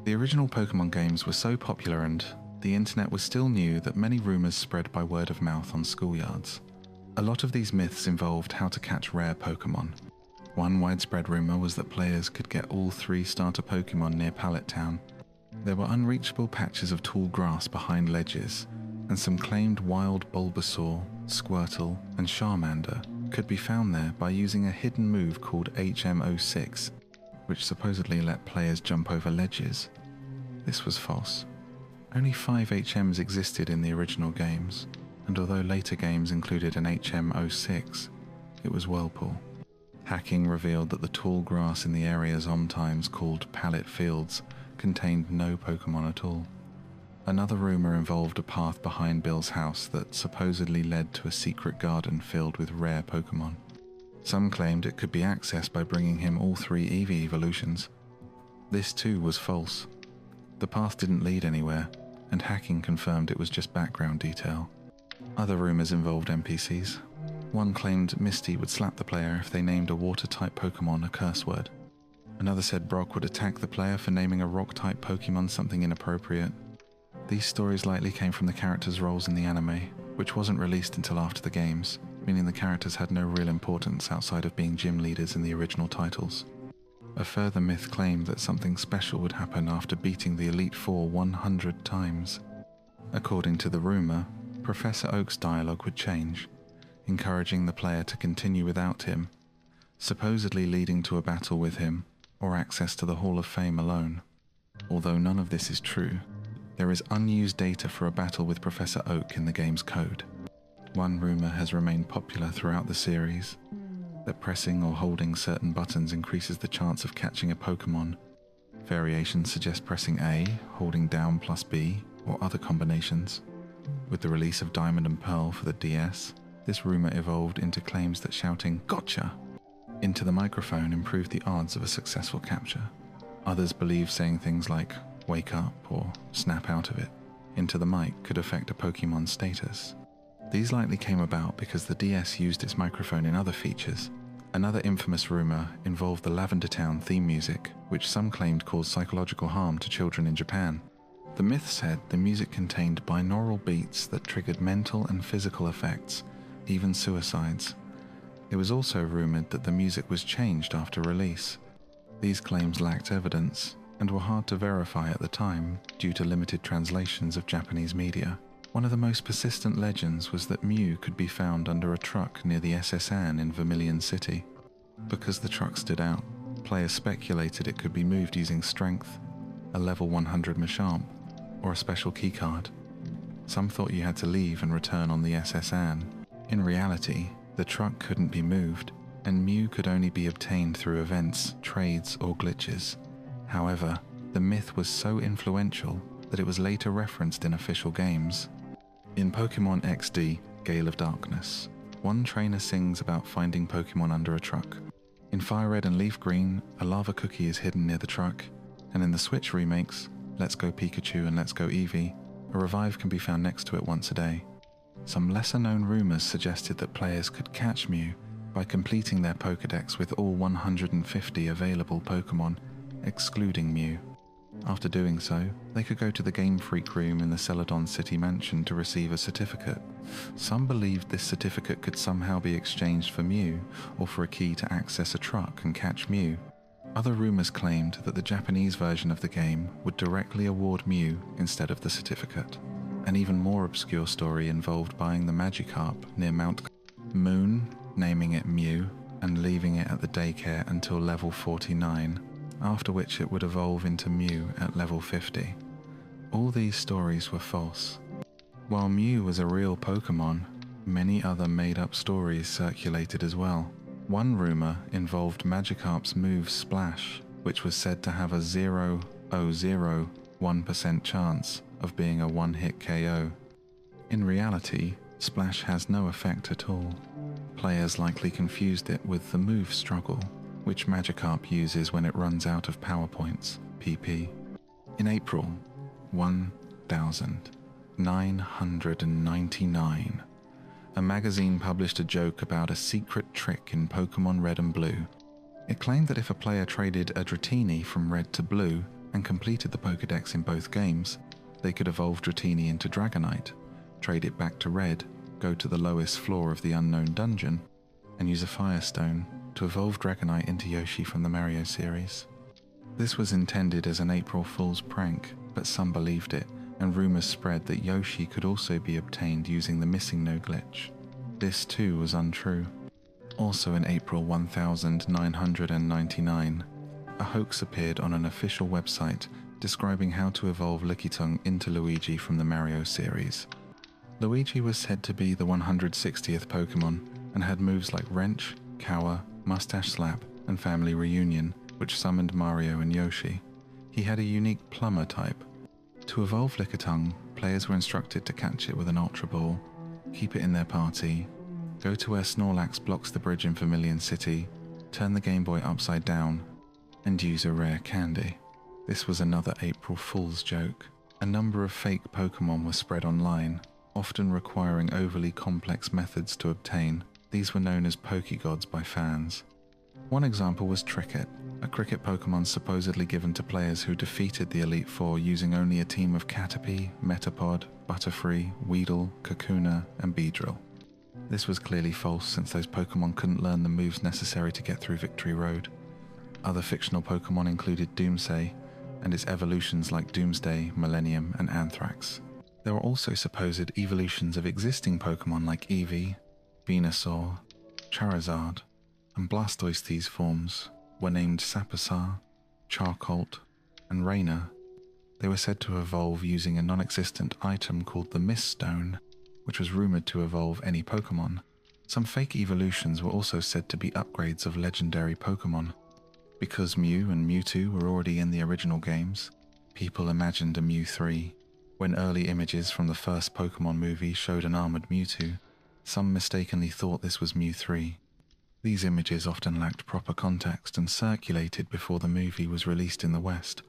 The original Pokémon games were so popular and the internet was still new that many rumors spread by word of mouth on schoolyards. A lot of these myths involved how to catch rare Pokémon. One widespread rumor was that players could get all 3 starter Pokémon near Pallet Town. There were unreachable patches of tall grass behind ledges, and some claimed wild Bulbasaur, Squirtle, and Charmander could be found there by using a hidden move called HM06, which supposedly let players jump over ledges. This was false. Only 5 HMs existed in the original games, and although later games included an HM06, it was Whirlpool. Hacking revealed that the tall grass in the area sometimes called Pallet Fields contained no Pokémon at all. Another rumor involved a path behind Bill's house that supposedly led to a secret garden filled with rare Pokémon. Some claimed it could be accessed by bringing him all 3 Eevee evolutions. This too was false. The path didn't lead anywhere, and hacking confirmed it was just background detail. Other rumors involved NPCs. One claimed Misty would slap the player if they named a water-type Pokémon a curse word. Another said Brock would attack the player for naming a rock-type Pokémon something inappropriate. These stories likely came from the characters' roles in the anime, which wasn't released until after the games, meaning the characters had no real importance outside of being gym leaders in the original titles. A further myth claimed that something special would happen after beating the Elite Four 100 times. According to the rumor, Professor Oak's dialogue would change, encouraging the player to continue without him, supposedly leading to a battle with him or access to the Hall of Fame alone. Although none of this is true, there is unused data for a battle with Professor Oak in the game's code. One rumor has remained popular throughout the series, that pressing or holding certain buttons increases the chance of catching a Pokémon. Variations suggest pressing A, holding down plus B, or other combinations. With the release of Diamond and Pearl for the DS, this rumor evolved into claims that shouting "Gotcha!" into the microphone improved the odds of a successful capture. Others believe saying things like "wake up" or "snap out of it" into the mic could affect a Pokémon's status. These likely came about because the DS used its microphone in other features. Another infamous rumor involved the Lavender Town theme music, which some claimed caused psychological harm to children in Japan. The myth said the music contained binaural beats that triggered mental and physical effects, even suicides. It was also rumored that the music was changed after release. These claims lacked evidence and were hard to verify at the time due to limited translations of Japanese media. One of the most persistent legends was that Mew could be found under a truck near the SS Anne in Vermilion City. Because the truck stood out, players speculated it could be moved using strength, a level 100 Machamp, or a special keycard. Some thought you had to leave and return on the SS Anne. In reality, the truck couldn't be moved, and Mew could only be obtained through events, trades, or glitches. However, the myth was so influential that it was later referenced in official games. In Pokémon XD, Gale of Darkness, one trainer sings about finding Pokémon under a truck. In Fire Red and Leaf Green, a lava cookie is hidden near the truck, and in the Switch remakes, Let's Go Pikachu and Let's Go Eevee, a revive can be found next to it once a day. Some lesser-known rumors suggested that players could catch Mew by completing their Pokédex with all 150 available Pokémon, excluding Mew. After doing so, they could go to the Game Freak room in the Celadon City Mansion to receive a certificate. Some believed this certificate could somehow be exchanged for Mew, or for a key to access a truck and catch Mew. Other rumors claimed that the Japanese version of the game would directly award Mew instead of the certificate. An even more obscure story involved buying the Magikarp near Mount Moon, naming it Mew, and leaving it at the daycare until level 49. After which it would evolve into Mew at level 50. All these stories were false. While Mew was a real Pokémon, many other made-up stories circulated as well. One rumor involved Magikarp's move Splash, which was said to have a 0.001% chance of being a one-hit KO. In reality, Splash has no effect at all. Players likely confused it with the move Struggle, which Magikarp uses when it runs out of power points, PP. In April 1999, a magazine published a joke about a secret trick in Pokémon Red and Blue. It claimed that if a player traded a Dratini from red to blue, and completed the Pokédex in both games, they could evolve Dratini into Dragonite, trade it back to Red, go to the lowest floor of the unknown dungeon, and use a Firestone to evolve Dragonite into Yoshi from the Mario series. This was intended as an April Fool's prank, but some believed it, and rumours spread that Yoshi could also be obtained using the Missing No glitch. This too was untrue. Also in April 1999, a hoax appeared on an official website describing how to evolve Lickitung into Luigi from the Mario series. Luigi was said to be the 160th Pokémon and had moves like Wrench, Cower, Mustache Slap, and Family Reunion, which summoned Mario and Yoshi. He had a unique Plumber type. To evolve Lickitung, players were instructed to catch it with an Ultra Ball, keep it in their party, go to where Snorlax blocks the bridge in Vermilion City, turn the Game Boy upside down, and use a rare candy. This was another April Fool's joke. A number of fake Pokémon were spread online, often requiring overly complex methods to obtain. These were known as Pokégods by fans. One example was Tricket, a cricket Pokémon supposedly given to players who defeated the Elite Four using only a team of Caterpie, Metapod, Butterfree, Weedle, Kakuna, and Beedrill. This was clearly false since those Pokémon couldn't learn the moves necessary to get through Victory Road. Other fictional Pokémon included Doomsday and its evolutions like Doomsday, Millennium, and Anthrax. There were also supposed evolutions of existing Pokémon like Eevee, Venusaur, Charizard, and Blastoise. These forms were named Saposaur, Charcolt, and Raynor. They were said to evolve using a non-existent item called the Mist Stone, which was rumoured to evolve any Pokémon. Some fake evolutions were also said to be upgrades of legendary Pokémon. Because Mew and Mewtwo were already in the original games, people imagined a Mew 3. When early images from the first Pokémon movie showed an armoured Mewtwo, some mistakenly thought this was Mew 3. These images often lacked proper context and circulated before the movie was released in the West,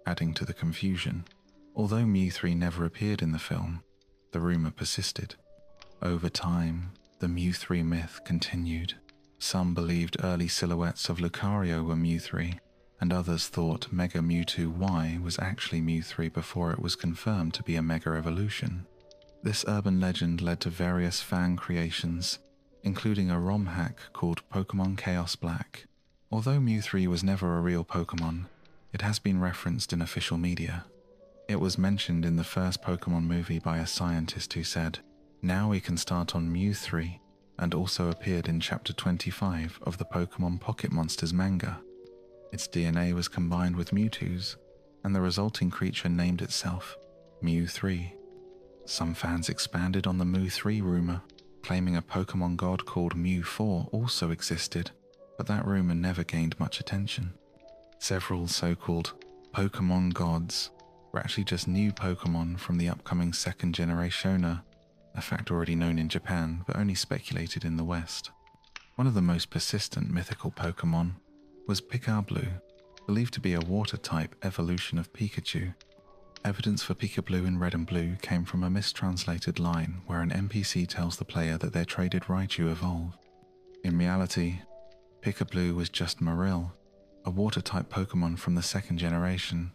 adding to the confusion. Although Mew 3 never appeared in the film, the rumour persisted. Over time, the Mew 3 myth continued. Some believed early silhouettes of Lucario were Mew 3, and others thought Mega Mewtwo Y was actually Mew 3 before it was confirmed to be a Mega Evolution. This urban legend led to various fan creations, including a ROM hack called Pokémon Chaos Black. Although Mew 3 was never a real Pokémon, it has been referenced in official media. It was mentioned in the first Pokémon movie by a scientist who said, "Now we can start on Mew 3, and also appeared in Chapter 25 of the Pokémon Pocket Monsters manga. Its DNA was combined with Mewtwo's, and the resulting creature named itself Mew 3. Some fans expanded on the Mew 3 rumour, claiming a Pokémon god called Mew 4 also existed, but that rumour never gained much attention. Several so-called Pokémon gods were actually just new Pokémon from the upcoming second generation, a fact already known in Japan but only speculated in the West. One of the most persistent mythical Pokémon was Pikablu, believed to be a water-type evolution of Pikachu. Evidence for Pikablu in Red and Blue came from a mistranslated line where an NPC tells the player that their traded Raichu evolved. In reality, Pikablu was just Marill, a water-type Pokémon from the second generation.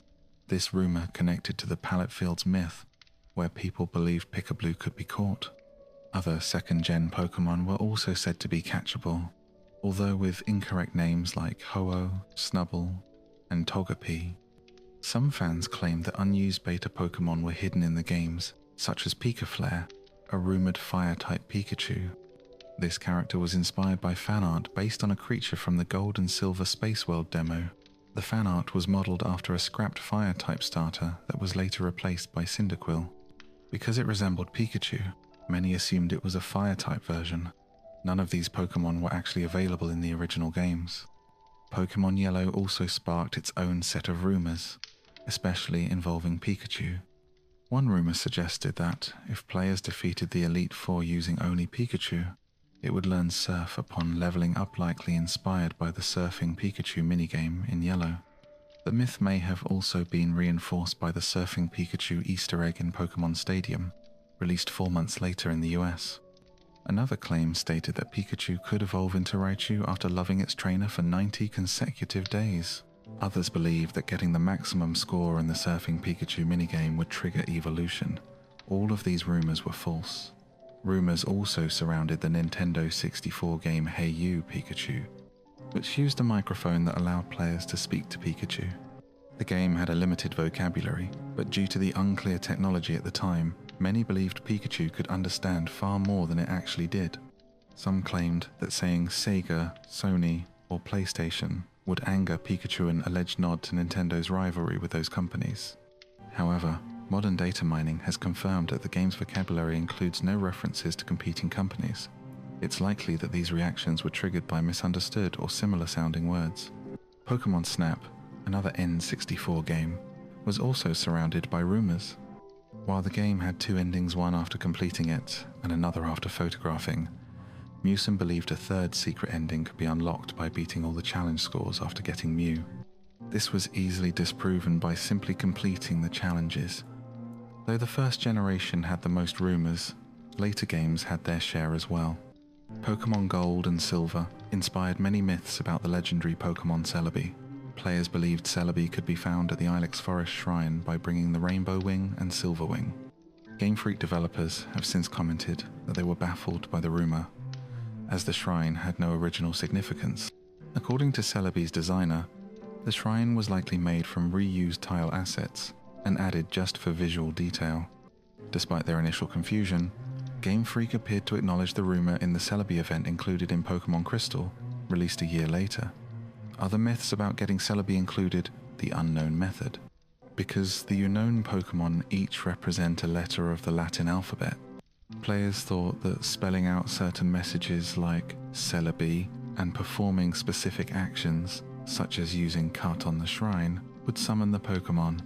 This rumour connected to the Pallet Fields myth, where people believed Pikablu could be caught. Other second-gen Pokémon were also said to be catchable, although with incorrect names like Ho-Oh, Snubbull, and Togepi. Some fans claimed that unused beta Pokémon were hidden in the games, such as Pikaflare, a rumoured fire-type Pikachu. This character was inspired by fanart based on a creature from the Gold and Silver Space World demo. The fanart was modelled after a scrapped fire-type starter that was later replaced by Cyndaquil. Because it resembled Pikachu, many assumed it was a fire-type version. None of these Pokémon were actually available in the original games. Pokémon Yellow also sparked its own set of rumours, especially involving Pikachu. One rumour suggested that, if players defeated the Elite Four using only Pikachu, it would learn Surf upon levelling up, likely inspired by the Surfing Pikachu minigame in Yellow. The myth may have also been reinforced by the Surfing Pikachu Easter egg in Pokémon Stadium, released 4 months later in the US. Another claim stated that Pikachu could evolve into Raichu after loving its trainer for 90 consecutive days. Others believed that getting the maximum score in the Surfing Pikachu minigame would trigger evolution. All of these rumors were false. Rumors also surrounded the Nintendo 64 game Hey You Pikachu, which used a microphone that allowed players to speak to Pikachu. The game had a limited vocabulary, but due to the unclear technology at the time, many believed Pikachu could understand far more than it actually did. Some claimed that saying Sega, Sony, or PlayStation would anger Pikachu, an alleged nod to Nintendo's rivalry with those companies. However, modern data mining has confirmed that the game's vocabulary includes no references to competing companies. It's likely that these reactions were triggered by misunderstood or similar sounding words. Pokémon Snap, another N64 game, was also surrounded by rumors. While the game had two endings, one after completing it and another after photographing, Mewson believed a third secret ending could be unlocked by beating all the challenge scores after getting Mew. This was easily disproven by simply completing the challenges. Though the first generation had the most rumors, later games had their share as well. Pokémon Gold and Silver inspired many myths about the legendary Pokémon Celebi. Players believed Celebi could be found at the Ilex Forest Shrine by bringing the Rainbow Wing and Silver Wing. Game Freak developers have since commented that they were baffled by the rumor, as the shrine had no original significance. According to Celebi's designer, the shrine was likely made from reused tile assets and added just for visual detail. Despite their initial confusion, Game Freak appeared to acknowledge the rumor in the Celebi event included in Pokémon Crystal, released a year later. Other myths about getting Celebi included the unknown method. Because the unknown Pokémon each represent a letter of the Latin alphabet, players thought that spelling out certain messages like Celebi and performing specific actions, such as using Cut on the Shrine, would summon the Pokémon.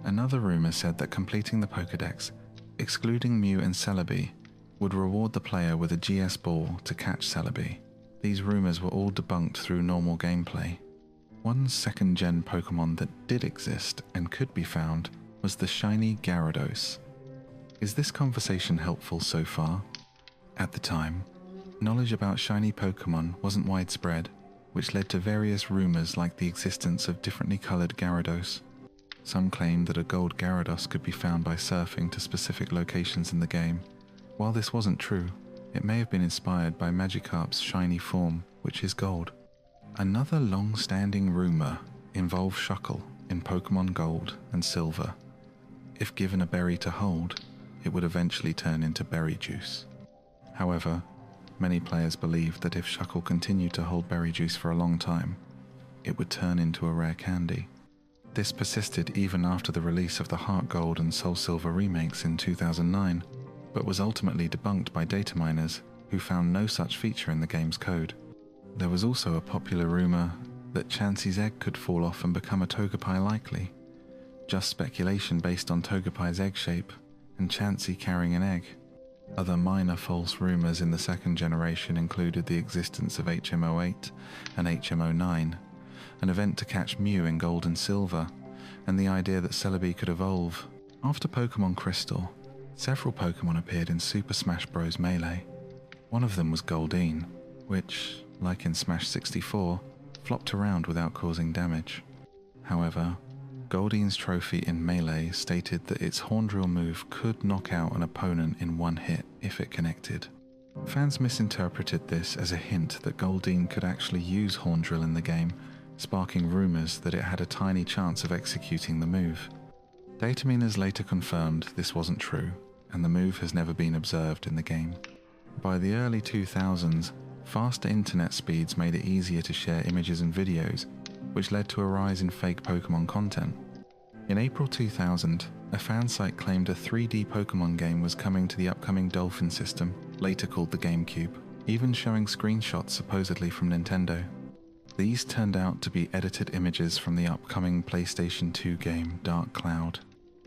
Another rumor said that completing the Pokédex, excluding Mew and Celebi, would reward the player with a GS ball to catch Celebi. These rumors were all debunked through normal gameplay. One second-gen Pokémon that did exist and could be found was the shiny Gyarados. Is this conversation helpful so far? At the time, knowledge about shiny Pokémon wasn't widespread, which led to various rumors like the existence of differently colored Gyarados. Some claimed that a gold Gyarados could be found by surfing to specific locations in the game. While this wasn't true, it may have been inspired by Magikarp's shiny form, which is gold. Another long-standing rumor involved Shuckle in Pokémon Gold and Silver. If given a berry to hold, it would eventually turn into berry juice. However, many players believed that if Shuckle continued to hold berry juice for a long time, it would turn into a rare candy. This persisted even after the release of the Heart Gold and Soul Silver remakes in 2009, but was ultimately debunked by data miners who found no such feature in the game's code. There was also a popular rumor that Chansey's egg could fall off and become a Togepi likely. Just speculation based on Togepi's egg shape and Chansey carrying an egg. Other minor false rumors in the second generation included the existence of HM08 and HM09, an event to catch Mew in Gold and Silver, and the idea that Celebi could evolve. After Pokémon Crystal, several Pokémon appeared in Super Smash Bros. Melee. One of them was Goldeen, which, like in Smash 64, flopped around without causing damage. However, Goldeen's trophy in Melee stated that its Horndrill move could knock out an opponent in one hit if it connected. Fans misinterpreted this as a hint that Goldeen could actually use Horndrill in the game, sparking rumors that it had a tiny chance of executing the move. Data miners later confirmed this wasn't true, and the move has never been observed in the game. By the early 2000s, faster internet speeds made it easier to share images and videos, which led to a rise in fake Pokémon content. In April 2000, a fan site claimed a 3D Pokémon game was coming to the upcoming Dolphin system, later called the GameCube, even showing screenshots supposedly from Nintendo. These turned out to be edited images from the upcoming PlayStation 2 game Dark Cloud.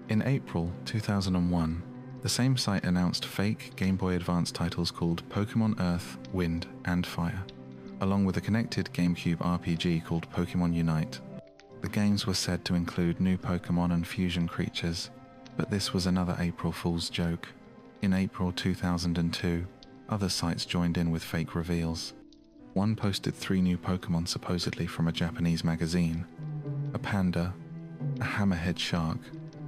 In April 2001, the same site announced fake Game Boy Advance titles called Pokémon Earth, Wind, and Fire, along with a connected GameCube RPG called Pokémon Unite. The games were said to include new Pokémon and fusion creatures, but this was another April Fool's joke. In April 2002, other sites joined in with fake reveals. One posted 3 new Pokémon supposedly from a Japanese magazine. a panda, a hammerhead shark,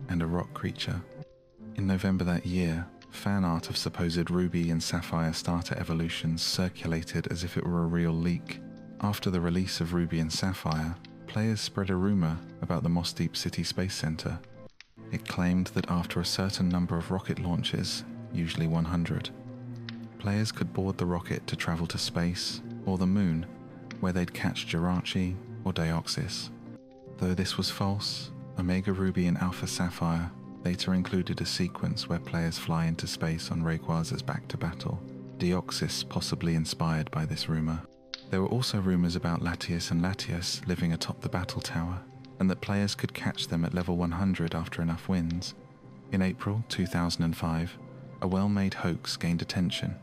and a rock creature. In November that year, fan art of supposed Ruby and Sapphire starter evolutions circulated as if it were a real leak. After the release of Ruby and Sapphire, players spread a rumor about the Moss Deep City Space Center. It claimed that after a certain number of rocket launches, usually 100, players could board the rocket to travel to space or the moon, where they'd catch Jirachi or Deoxys. Though this was false, Omega Ruby and Alpha Sapphire later included a sequence where players fly into space on Rayquaza's Back to Battle, Deoxys possibly inspired by this rumor. There were also rumors about Latias and Latias living atop the battle tower, and that players could catch them at level 100 after enough wins. In April 2005, a well-made hoax gained attention.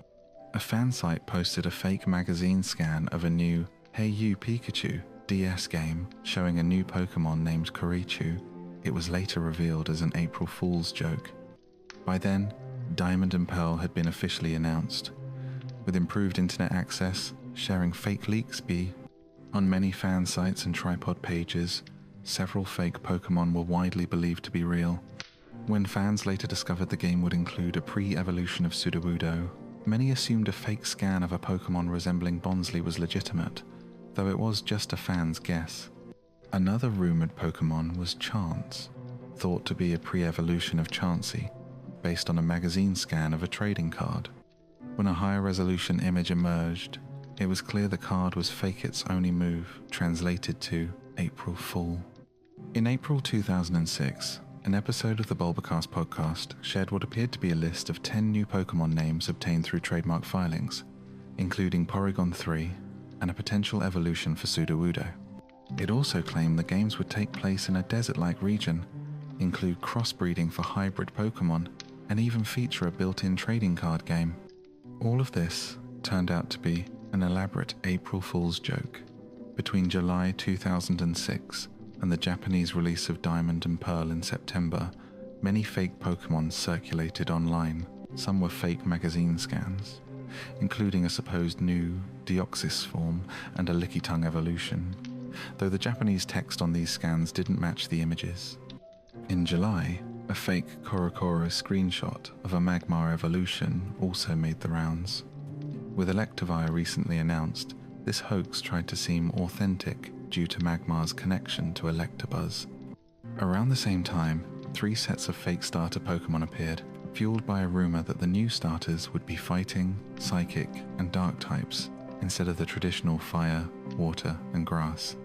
A fan site posted a fake magazine scan of a new Hey You Pikachu DS game showing a new Pokémon named Kurichu. It was later revealed as an April Fool's joke. By then, Diamond and Pearl had been officially announced. With improved internet access, sharing fake leaks be on many fan sites and tripod pages, several fake Pokémon were widely believed to be real. When fans later discovered the game would include a pre-evolution of Sudowoodo, many assumed a fake scan of a Pokémon resembling Bonsly was legitimate, though it was just a fan's guess. Another rumoured Pokémon was Chance, thought to be a pre-evolution of Chansey, based on a magazine scan of a trading card. When a higher resolution image emerged, it was clear the card was Fake It's only move, translated to April Fool. In April 2006, an episode of the Bulbacast podcast shared what appeared to be a list of 10 new Pokémon names obtained through trademark filings, including Porygon 3 and a potential evolution for Sudowoodo. It also claimed the games would take place in a desert-like region, include crossbreeding for hybrid Pokémon, and even feature a built-in trading card game. All of this turned out to be an elaborate April Fool's joke. Between July 2006 and the Japanese release of Diamond and Pearl in September, many fake Pokémon circulated online. Some were fake magazine scans, including a supposed new Deoxys form and a Lickitung evolution, though the Japanese text on these scans didn't match the images. In July, a fake Korokoro screenshot of a Magmar evolution also made the rounds. With Electivire recently announced, this hoax tried to seem authentic due to Magmar's connection to Electabuzz. Around the same time, 3 sets of fake starter Pokémon appeared, fueled by a rumor that the new starters would be fighting, psychic, and dark types, instead of the traditional fire, water, and grass.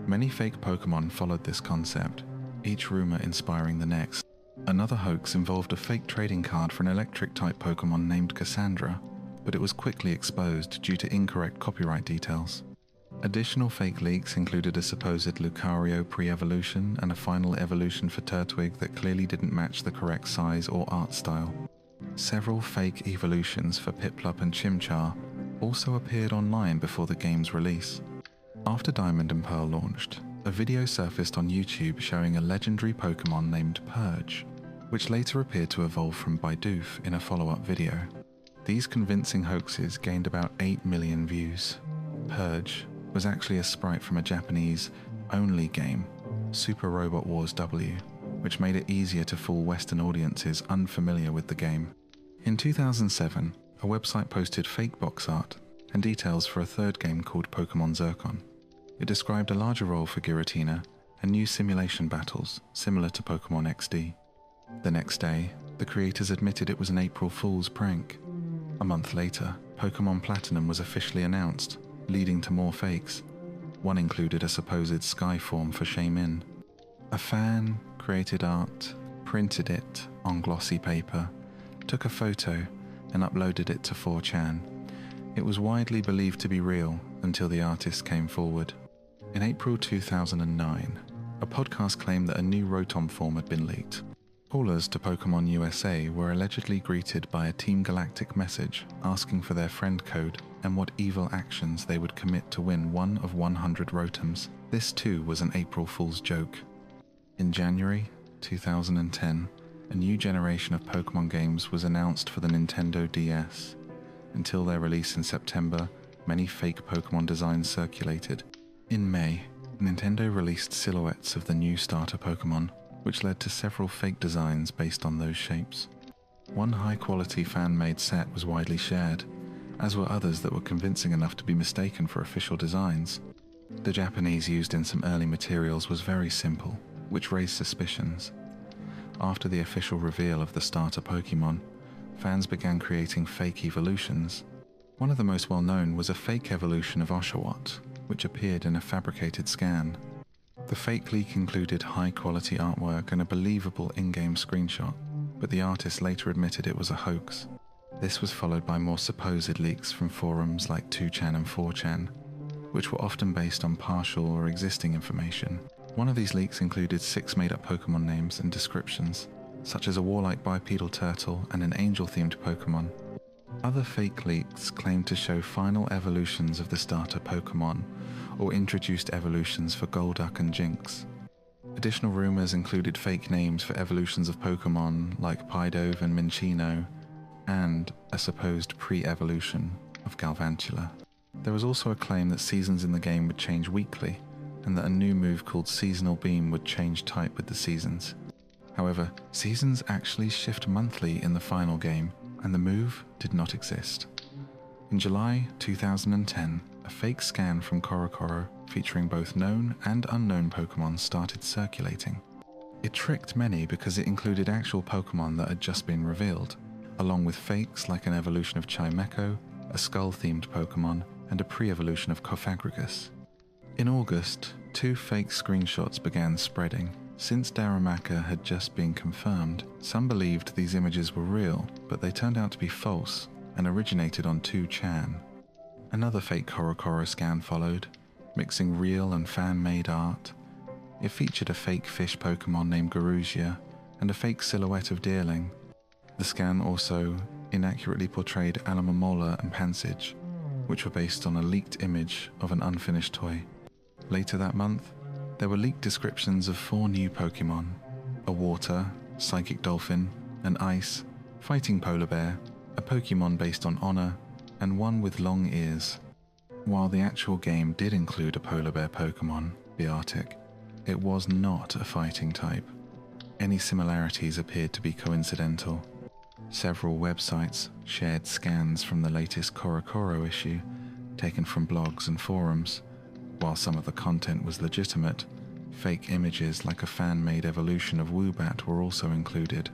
Many fake Pokémon followed this concept, each rumor inspiring the next. Another hoax involved a fake trading card for an electric-type Pokémon named Cassandra, but it was quickly exposed due to incorrect copyright details. Additional fake leaks included a supposed Lucario pre-evolution and a final evolution for Turtwig that clearly didn't match the correct size or art style. Several fake evolutions for Piplup and Chimchar also appeared online before the game's release. After Diamond and Pearl launched, a video surfaced on YouTube showing a legendary Pokémon named Purge, which later appeared to evolve from Bidoof in a follow-up video. These convincing hoaxes gained about 8 million views. Purge was actually a sprite from a Japanese-only game, Super Robot Wars W, which made it easier to fool Western audiences unfamiliar with the game. In 2007, a website posted fake box art and details for a third game called Pokémon Zircon. It described a larger role for Giratina and new simulation battles, similar to Pokémon XD. The next day, the creators admitted it was an April Fool's prank. A month later, Pokémon Platinum was officially announced, leading to more fakes. One included a supposed sky form for Shaymin. A fan created art, printed it on glossy paper, took a photo, and uploaded it to 4chan. It was widely believed to be real until the artist came forward. In April 2009, a podcast claimed that a new Rotom form had been leaked. Callers to Pokémon USA were allegedly greeted by a Team Galactic message asking for their friend code and what evil actions they would commit to win one of 100 Rotoms. This too was an April Fool's joke. In January 2010, a new generation of Pokémon games was announced for the Nintendo DS. Until their release in September, many fake Pokémon designs circulated. In May, Nintendo released silhouettes of the new starter Pokémon, which led to several fake designs based on those shapes. One high-quality fan-made set was widely shared, as were others that were convincing enough to be mistaken for official designs. The Japanese used in some early materials was very simple, which raised suspicions. After the official reveal of the starter Pokémon, fans began creating fake evolutions. One of the most well-known was a fake evolution of Oshawott, which appeared in a fabricated scan. The fake leak included high-quality artwork and a believable in-game screenshot, but the artist later admitted it was a hoax. This was followed by more supposed leaks from forums like 2chan and 4chan, which were often based on partial or existing information. One of these leaks included 6 made-up Pokémon names and descriptions, such as a warlike bipedal turtle and an angel-themed Pokémon. Other fake leaks claimed to show final evolutions of the starter Pokémon, or introduced evolutions for Golduck and Jynx. Additional rumors included fake names for evolutions of Pokémon like Pidove and Minccino, and a supposed pre-evolution of Galvantula. There was also a claim that seasons in the game would change weekly, and that a new move called Seasonal Beam would change type with the seasons. However, seasons actually shift monthly in the final game, and the move did not exist. In July 2010, a fake scan from CoroCoro featuring both known and unknown Pokémon started circulating. It tricked many because it included actual Pokémon that had just been revealed, along with fakes like an evolution of Chimecho, a skull-themed Pokémon, and a pre-evolution of Cofagrigus. In August, 2 fake screenshots began spreading. Since Darumaka had just been confirmed, some believed these images were real, but they turned out to be false and originated on 2chan. Another fake CoroCoro scan followed, mixing real and fan-made art. It featured a fake fish Pokémon named Garugia and a fake silhouette of Deerling. The scan also inaccurately portrayed Alomomola and Pansage, which were based on a leaked image of an unfinished toy. Later that month, there were leaked descriptions of 4 new Pokémon: a water, psychic dolphin, an ice, fighting polar bear, a Pokémon based on honor, and one with long ears. While the actual game did include a polar bear Pokémon, Beartic, it was not a fighting type. Any similarities appeared to be coincidental. Several websites shared scans from the latest CoroCoro issue, taken from blogs and forums. While some of the content was legitimate, fake images like a fan-made evolution of Woobat were also included.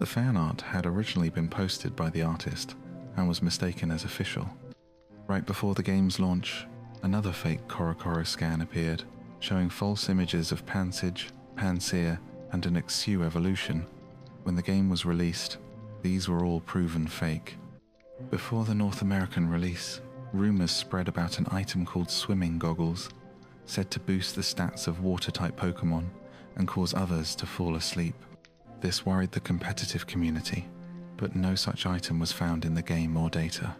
The fan art had originally been posted by the artist and was mistaken as official. Right before the game's launch, another fake CoroCoro scan appeared, showing false images of Pansage, Pansear, and an Exu evolution. When the game was released, these were all proven fake. Before the North American release, rumors spread about an item called swimming goggles, said to boost the stats of water-type Pokémon and cause others to fall asleep. This worried the competitive community, but no such item was found in the game or data.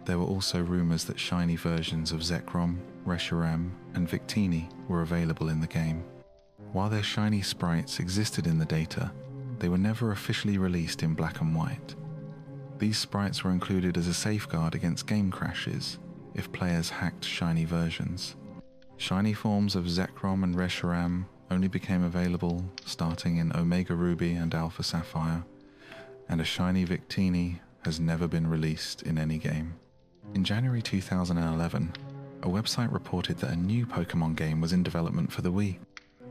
There were also rumors that shiny versions of Zekrom, Reshiram, and Victini were available in the game. While their shiny sprites existed in the data, they were never officially released in black and white. These sprites were included as a safeguard against game crashes if players hacked shiny versions. Shiny forms of Zekrom and Reshiram only became available starting in Omega Ruby and Alpha Sapphire, and a shiny Victini has never been released in any game. In January 2011, a website reported that a new Pokémon game was in development for the Wii.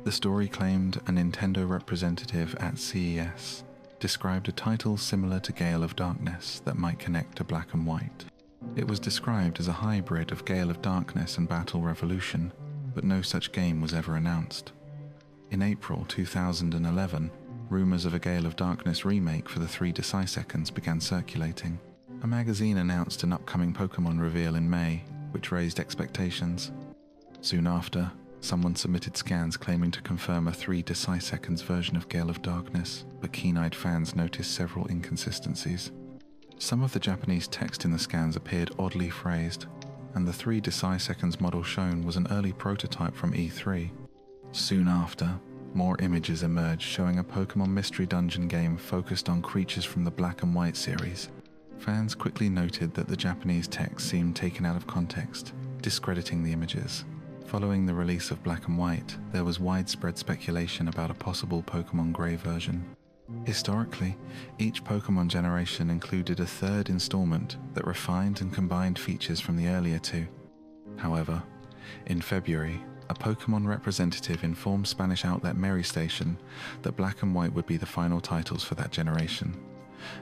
The story claimed a Nintendo representative at CES described a title similar to Gale of Darkness that might connect to Black and White. It was described as a hybrid of Gale of Darkness and Battle Revolution, but no such game was ever announced. In April 2011, rumors of a Gale of Darkness remake for the 3 Deciseconds began circulating. A magazine announced an upcoming Pokémon reveal in May, which raised expectations. Soon after, someone submitted scans claiming to confirm a 3 Deciseconds version of Gale of Darkness, but keen-eyed fans noticed several inconsistencies. Some of the Japanese text in the scans appeared oddly phrased, and the 3 Deciseconds model shown was an early prototype from E3. Soon after, more images emerged showing a Pokémon Mystery Dungeon game focused on creatures from the Black and White series. Fans quickly noted that the Japanese text seemed taken out of context, discrediting the images. Following the release of Black and White, there was widespread speculation about a possible Pokémon Grey version. Historically, each Pokémon generation included a third installment that refined and combined features from the earlier two. However, in February, a Pokémon representative informed Spanish outlet Mary Station that Black and White would be the final titles for that generation.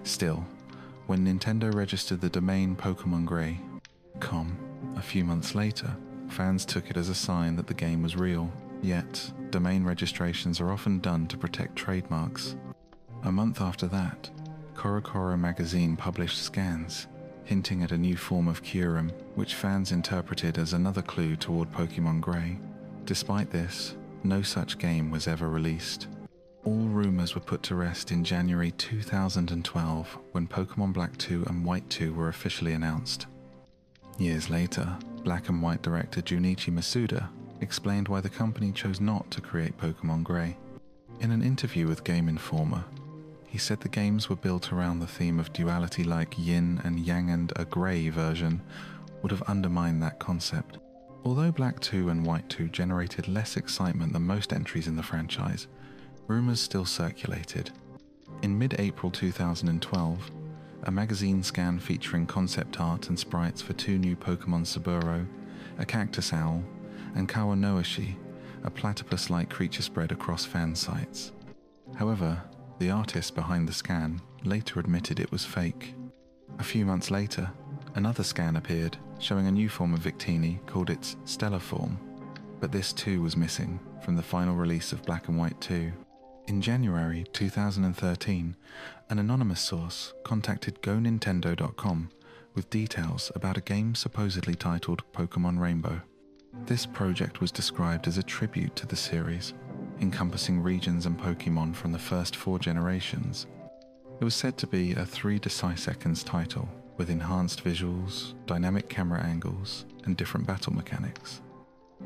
Still, when Nintendo registered the domain PokemonGray.com a few months later, fans took it as a sign that the game was real. Yet, domain registrations are often done to protect trademarks. A month after that, CoroCoro magazine published scans, hinting at a new form of Kyurem, which fans interpreted as another clue toward Pokémon Grey. Despite this, no such game was ever released. All rumours were put to rest in January 2012 when Pokémon Black 2 and White 2 were officially announced. Years later, Black and White director Junichi Masuda explained why the company chose not to create Pokémon Grey. In an interview with Game Informer, he said the games were built around the theme of duality, like yin and yang, and a grey version would have undermined that concept. Although Black 2 and White 2 generated less excitement than most entries in the franchise, rumours still circulated. In mid-April 2012, a magazine scan featuring concept art and sprites for two new Pokémon Saburo, a cactus owl, and Kawanoishi, a platypus-like creature, spread across fan sites. However, the artist behind the scan later admitted it was fake. A few months later, another scan appeared, showing a new form of Victini called its Stellar form, but this too was missing from the final release of Black and White 2. In January 2013, an anonymous source contacted GoNintendo.com with details about a game supposedly titled Pokémon Rainbow. This project was described as a tribute to the series, encompassing regions and Pokémon from the first 4 generations. It was said to be a 3 deciseconds title, with enhanced visuals, dynamic camera angles, and different battle mechanics.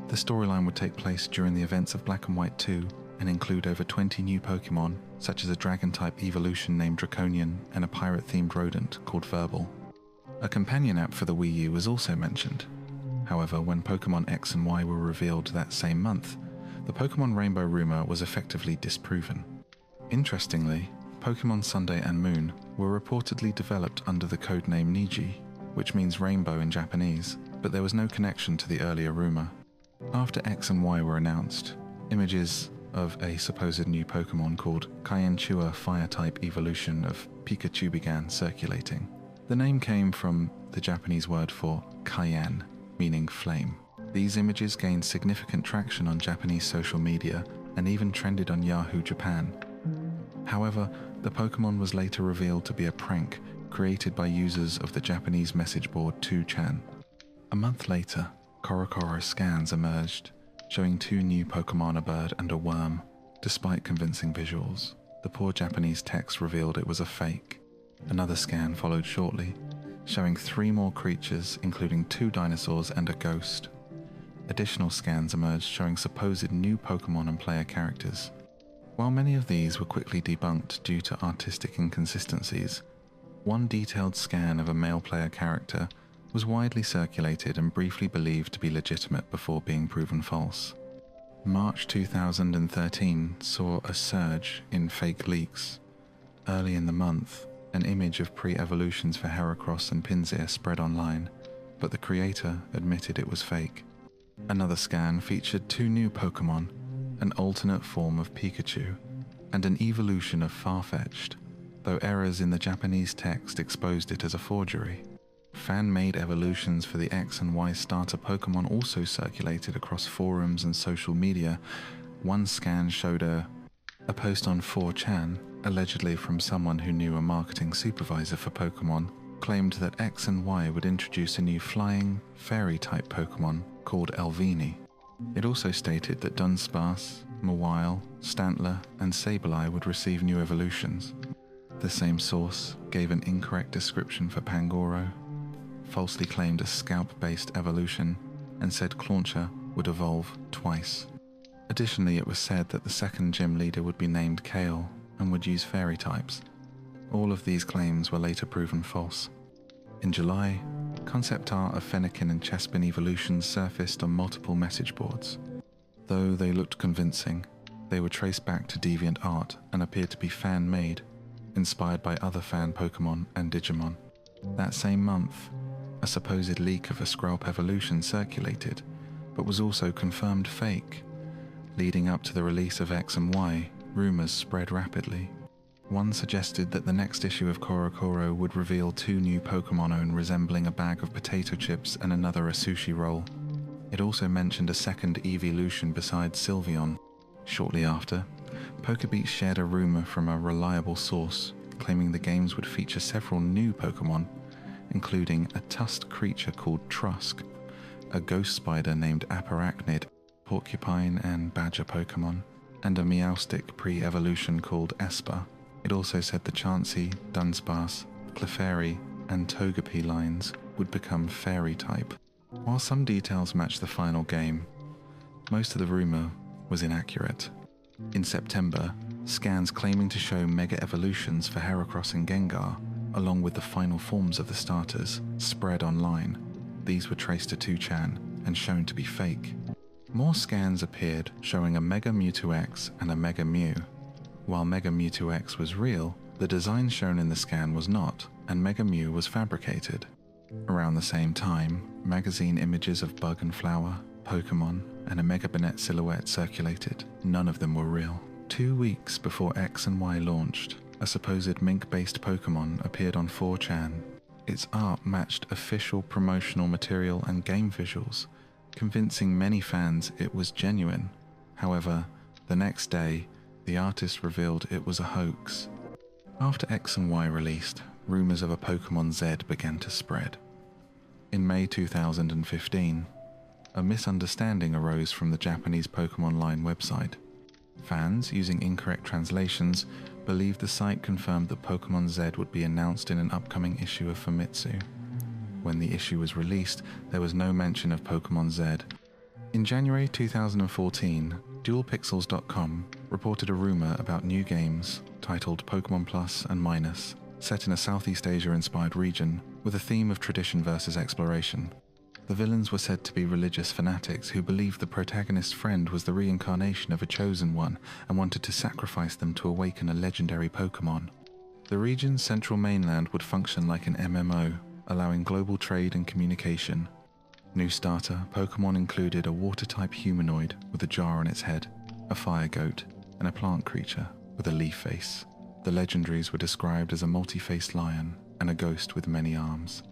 The storyline would take place during the events of Black and White 2 and include over 20 new Pokémon, such as a dragon-type evolution named Draconian and a pirate-themed rodent called Verbal. A companion app for the Wii U was also mentioned. However, when Pokémon X and Y were revealed that same month, the Pokémon Rainbow rumor was effectively disproven. Interestingly, Pokémon Sunday and Moon were reportedly developed under the codename Niji, which means rainbow in Japanese, but there was no connection to the earlier rumor. After X and Y were announced, images of a supposed new Pokémon called Kaienchua fire-type evolution of Pikachu began circulating. The name came from the Japanese word for Kaien, meaning flame. These images gained significant traction on Japanese social media and even trended on Yahoo Japan. However, the Pokémon was later revealed to be a prank created by users of the Japanese message board 2chan. A month later, CoroCoro scans emerged, showing 2 new Pokémon, a bird and a worm. Despite convincing visuals, the poor Japanese text revealed it was a fake. Another scan followed shortly, showing 3 more creatures, including 2 dinosaurs and a ghost. Additional scans emerged showing supposed new Pokémon and player characters. While many of these were quickly debunked due to artistic inconsistencies, one detailed scan of a male player character was widely circulated and briefly believed to be legitimate before being proven false. March 2013 saw a surge in fake leaks. Early in the month, an image of pre-evolutions for Heracross and Pinsir spread online, but the creator admitted it was fake. Another scan featured 2 new Pokémon, an alternate form of Pikachu, and an evolution of Farfetch'd, though errors in the Japanese text exposed it as a forgery. Fan-made evolutions for the X and Y starter Pokémon also circulated across forums and social media. One scan showed a post on 4chan, allegedly from someone who knew a marketing supervisor for Pokémon, claimed that X and Y would introduce a new flying, fairy-type Pokémon called Elvini. It also stated that Dunsparce, Mawile, Stantler, and Sableye would receive new evolutions. The same source gave an incorrect description for Pangoro, falsely claimed a scalp-based evolution, and said Clauncher would evolve twice. Additionally, it was said that the second gym leader would be named Kale and would use fairy types. All of these claims were later proven false. In July, concept art of Fennekin and Chespin evolutions surfaced on multiple message boards. Though they looked convincing, they were traced back to deviant art and appeared to be fan-made, inspired by other fan Pokémon and Digimon. That same month, a supposed leak of a Skrelp evolution circulated, but was also confirmed fake. Leading up to the release of X and Y, rumors spread rapidly. One suggested that the next issue of Korokoro would reveal 2 new Pokémon resembling a bag of potato chips and another a sushi roll. It also mentioned a second evolution besides Sylveon. Shortly after, PokeBeat shared a rumor from a reliable source, claiming the games would feature several new Pokémon, including a tusked creature called Trusk, a ghost spider named Aparachnid, porcupine and badger Pokémon, and a Meowstic pre-evolution called Esper. It also said the Chansey, Dunsparce, Clefairy, and Togepi lines would become fairy type. While some details matched the final game, most of the rumor was inaccurate. In September, scans claiming to show mega evolutions for Heracross and Gengar, along with the final forms of the starters, spread online. These were traced to 2chan and shown to be fake. More scans appeared showing a Mega Mewtwo X and a Mega Mew. While Mega Mewtwo X was real, the design shown in the scan was not, and Mega Mew was fabricated. Around the same time, magazine images of Bug and Flower, Pokémon, and a Mega Banette silhouette circulated. None of them were real. 2 weeks before X and Y launched, a supposed mink-based Pokémon appeared on 4chan. Its art matched official promotional material and game visuals, convincing many fans it was genuine. However, the next day, the artist revealed it was a hoax. After X and Y released, rumors of a Pokémon Z began to spread. In May 2015, a misunderstanding arose from the Japanese Pokémon line website. Fans, using incorrect translations, believed the site confirmed that Pokémon Z would be announced in an upcoming issue of Famitsu. When the issue was released, there was no mention of Pokémon Z. In January 2014, DualPixels.com reported a rumor about new games titled Pokémon Plus and Minus, set in a Southeast Asia-inspired region with a theme of tradition versus exploration. The villains were said to be religious fanatics who believed the protagonist's friend was the reincarnation of a chosen one and wanted to sacrifice them to awaken a legendary Pokémon. The region's central mainland would function like an MMO, allowing global trade and communication. New starter Pokémon included a water-type humanoid with a jar on its head, a fire goat, and a plant creature with a leaf face. The legendaries were described as a multi-faced lion and a ghost with many arms.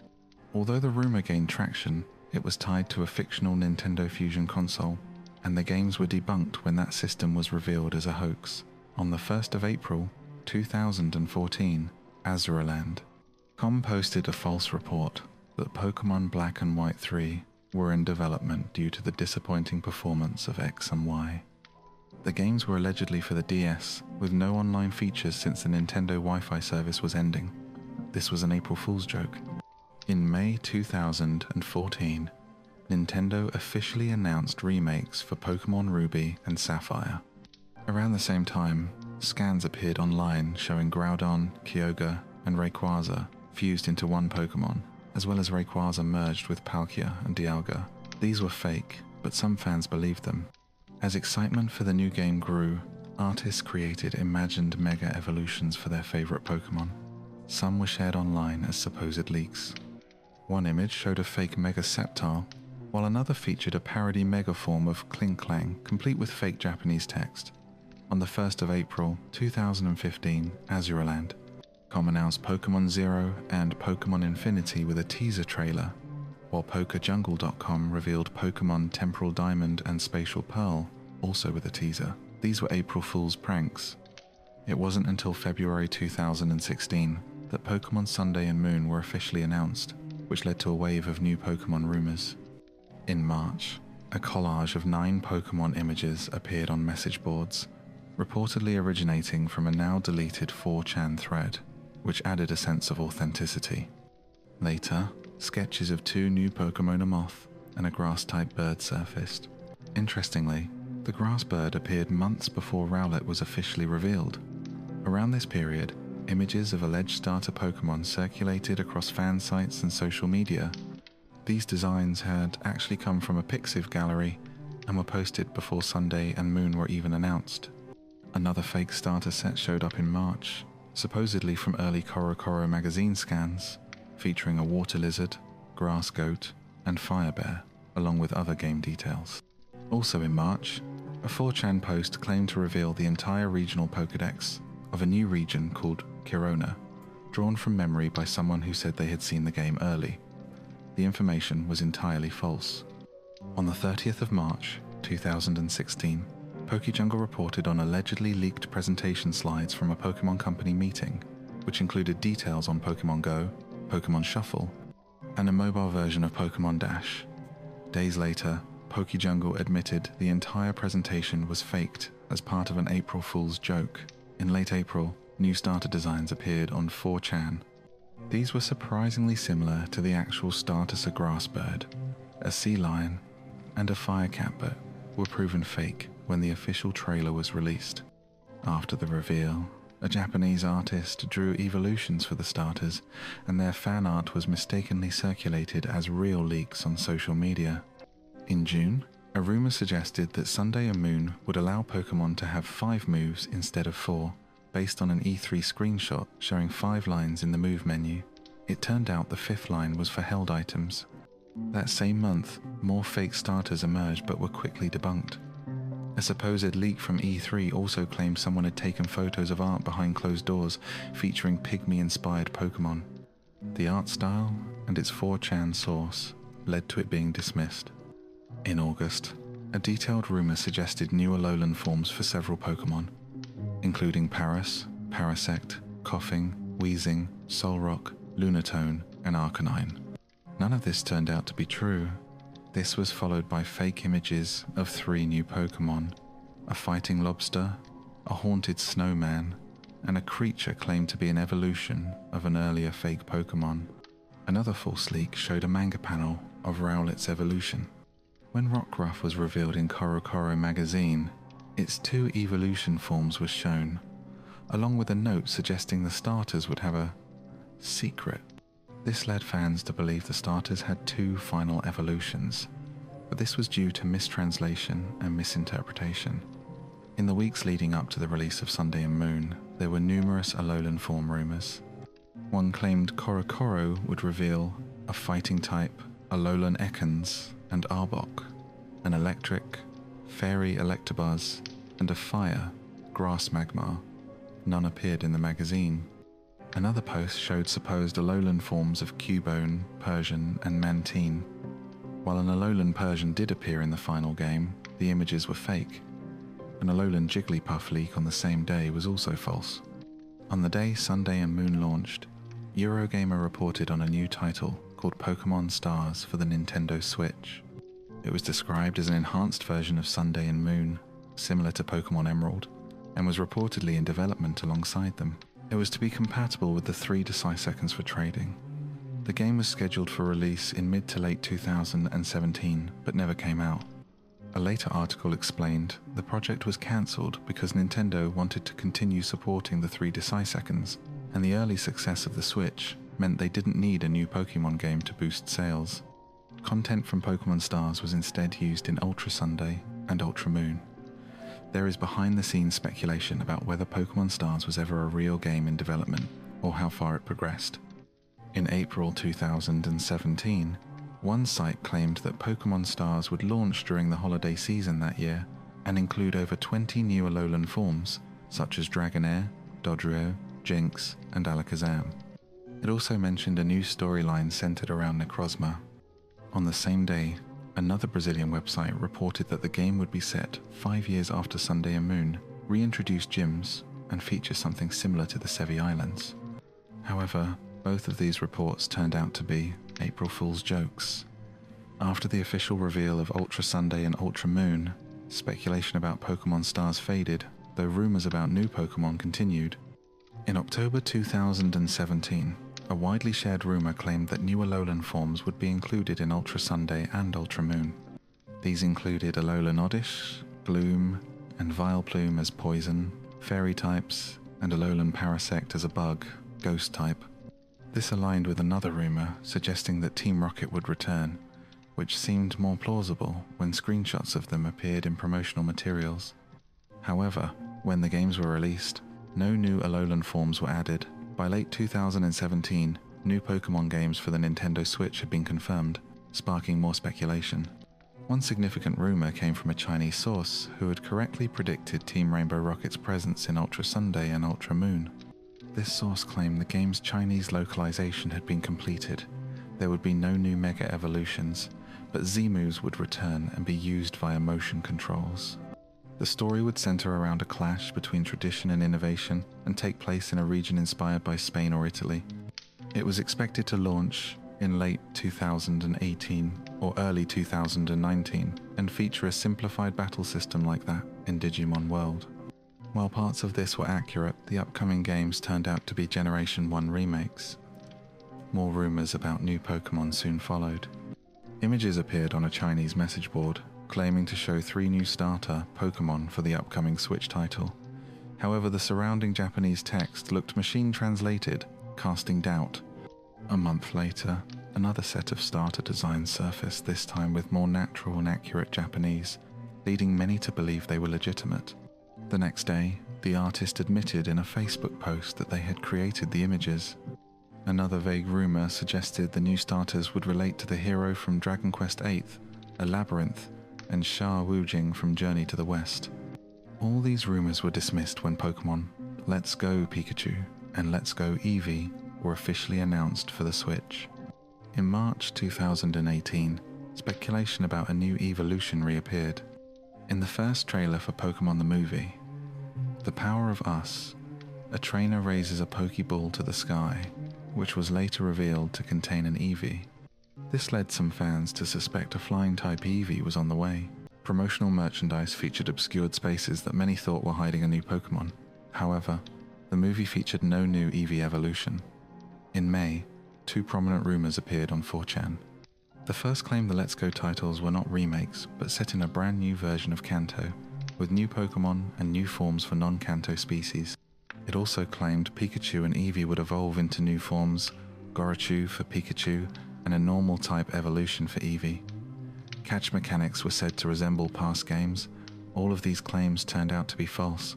Although the rumor gained traction, it was tied to a fictional Nintendo Fusion console, and the games were debunked when that system was revealed as a hoax. On the 1st of April, 2014, Azuraland.com posted a false report that Pokémon Black and White 3 were in development due to the disappointing performance of X and Y. The games were allegedly for the DS, with no online features since the Nintendo Wi-Fi service was ending. This was an April Fool's joke. In May 2014, Nintendo officially announced remakes for Pokémon Ruby and Sapphire. Around the same time, scans appeared online showing Groudon, Kyogre, and Rayquaza fused into one Pokémon, as well as Rayquaza merged with Palkia and Dialga. These were fake, but some fans believed them. As excitement for the new game grew, artists created imagined mega evolutions for their favorite Pokémon. Some were shared online as supposed leaks. One image showed a fake Mega Sceptile, while another featured a parody mega form of Klinklang, complete with fake Japanese text. On the 1st of April 2015, Azuraland.com announced Pokémon Zero and Pokémon Infinity with a teaser trailer, while PokeJungle.com revealed Pokémon Temporal Diamond and Spatial Pearl, also with a teaser. These were April Fool's pranks. It wasn't until February 2016 that Pokémon Sunday and Moon were officially announced, which led to a wave of new Pokémon rumors. In March, a collage of 9 Pokémon images appeared on message boards, reportedly originating from a now deleted 4chan thread, which added a sense of authenticity. Later, sketches of 2 new Pokémon moth and a grass-type bird surfaced. Interestingly, the grass bird appeared months before Rowlet was officially revealed. Around this period, images of alleged starter Pokémon circulated across fan sites and social media, These designs had actually come from a Pixiv gallery and were posted before Sunday and Moon were even announced. Another fake starter set showed up in March, supposedly from early CoroCoro magazine scans, featuring a water lizard, grass goat, and fire bear, along with other game details. Also in March, a 4chan post claimed to reveal the entire regional Pokédex of a new region called Kirona, drawn from memory by someone who said they had seen the game early. The information was entirely false. On the 30th of March, 2016, PokeJungle reported on allegedly leaked presentation slides from a Pokémon Company meeting, which included details on Pokémon Go, Pokémon Shuffle, and a mobile version of Pokémon Dash. Days later, PokeJungle admitted the entire presentation was faked as part of an April Fool's joke. In late April, new starter designs appeared on 4chan. These were surprisingly similar to the actual starters: a grass bird, a sea lion, and a fire cat, but were proven fake when the official trailer was released. After the reveal, a Japanese artist drew evolutions for the starters, and their fan art was mistakenly circulated as real leaks on social media. In June, a rumor suggested that Sunday and Moon would allow Pokémon to have 5 moves instead of 4, based on an E3 screenshot showing 5 lines in the move menu. It turned out the 5th line was for held items. That same month, more fake starters emerged but were quickly debunked. A supposed leak from E3 also claimed someone had taken photos of art behind closed doors featuring pygmy-inspired Pokémon. The art style and its 4chan source led to it being dismissed. In August, a detailed rumor suggested new Alolan forms for several Pokémon, including Paras, Parasect, Coughing, Wheezing, Solrock, Lunatone, and Arcanine. None of this turned out to be true. This was followed by fake images of 3 new Pokémon, a fighting lobster, a haunted snowman, and a creature claimed to be an evolution of an earlier fake Pokémon. Another false leak showed a manga panel of Rowlet's evolution. When Rockruff was revealed in CoroCoro magazine, its 2 evolution forms were shown, along with a note suggesting the starters would have a secret. This led fans to believe the starters had 2 final evolutions, but this was due to mistranslation and misinterpretation. In the weeks leading up to the release of Sunday and Moon, there were numerous Alolan form rumors. One claimed CoroCoro would reveal a fighting type Alolan Ekans and Arbok, an electric, fairy Electabuzz, and a fire, Grass Magmar. None appeared in the magazine. Another post showed supposed Alolan forms of Cubone, Persian, and Mantine. While an Alolan Persian did appear in the final game, the images were fake. An Alolan Jigglypuff leak on the same day was also false. On the day Sunday and Moon launched, Eurogamer reported on a new title called Pokémon Stars for the Nintendo Switch. It was described as an enhanced version of Sunday and Moon, similar to Pokémon Emerald, and was reportedly in development alongside them. It was to be compatible with the 3 Deciseconds for trading. The game was scheduled for release in mid to late 2017, but never came out. A later article explained the project was cancelled because Nintendo wanted to continue supporting the 3 Deciseconds, and the early success of the Switch meant they didn't need a new Pokémon game to boost sales. Content from Pokémon Stars was instead used in Ultra Sunday and Ultra Moon. There is behind-the-scenes speculation about whether Pokémon Stars was ever a real game in development, or how far it progressed. In April 2017, one site claimed that Pokémon Stars would launch during the holiday season that year, and include over 20 new Alolan forms, such as Dragonair, Dodrio, Jynx, and Alakazam. It also mentioned a new storyline centered around Necrozma. On the same day, another Brazilian website reported that the game would be set 5 years after Sunday and Moon, reintroduce gyms, and feature something similar to the Sevi Islands. However, both of these reports turned out to be April Fool's jokes. After the official reveal of Ultra Sunday and Ultra Moon, speculation about Pokémon Stars faded, though rumors about new Pokémon continued. In October 2017, a widely shared rumor claimed that new Alolan forms would be included in Ultra Sunday and Ultra Moon. These included Alolan Oddish, Gloom, and Vileplume as poison, fairy types, and Alolan Parasect as a bug, ghost type. This aligned with another rumor suggesting that Team Rocket would return, which seemed more plausible when screenshots of them appeared in promotional materials. However, when the games were released, no new Alolan forms were added. By late 2017, new Pokémon games for the Nintendo Switch had been confirmed, sparking more speculation. One significant rumor came from a Chinese source who had correctly predicted Team Rainbow Rocket's presence in Ultra Sunday and Ultra Moon. This source claimed the game's Chinese localization had been completed. There would be no new Mega Evolutions, but Z-moves would return and be used via motion controls. The story would center around a clash between tradition and innovation and take place in a region inspired by Spain or Italy. It was expected to launch in late 2018 or early 2019 and feature a simplified battle system like that in Digimon World. While parts of this were accurate, the upcoming games turned out to be Generation 1 remakes. More rumors about new Pokémon soon followed. Images appeared on a Chinese message board, claiming to show 3 new starter Pokémon for the upcoming Switch title. However, the surrounding Japanese text looked machine translated, casting doubt. A month later, another set of starter designs surfaced, this time with more natural and accurate Japanese, leading many to believe they were legitimate. The next day, the artist admitted in a Facebook post that they had created the images. Another vague rumor suggested the new starters would relate to the hero from Dragon Quest VIII, a Labyrinth, and Sha Wujing from Journey to the West. All these rumors were dismissed when Pokémon Let's Go Pikachu and Let's Go Eevee were officially announced for the Switch. In March 2018, speculation about a new evolution reappeared. In the first trailer for Pokémon the movie, The Power of Us, a trainer raises a Pokeball to the sky, which was later revealed to contain an Eevee. This led some fans to suspect a flying-type Eevee was on the way. Promotional merchandise featured obscured spaces that many thought were hiding a new Pokémon. However, the movie featured no new Eevee evolution. In May, 2 prominent rumors appeared on 4chan. The first claimed the Let's Go titles were not remakes, but set in a brand new version of Kanto, with new Pokémon and new forms for non-Kanto species. It also claimed Pikachu and Eevee would evolve into new forms, Gorochu for Pikachu, and a normal type evolution for Eevee. Catch mechanics were said to resemble past games. All of these claims turned out to be false.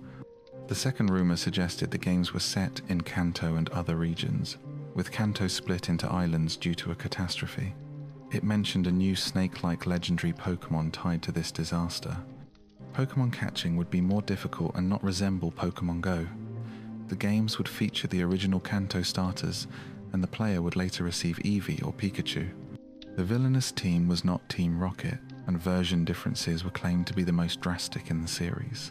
The second rumor suggested the games were set in Kanto and other regions, with Kanto split into islands due to a catastrophe. It mentioned a new snake-like legendary Pokémon tied to this disaster. Pokémon catching would be more difficult and not resemble Pokémon Go. The games would feature the original Kanto starters, and the player would later receive Eevee or Pikachu. The villainous team was not Team Rocket, and version differences were claimed to be the most drastic in the series.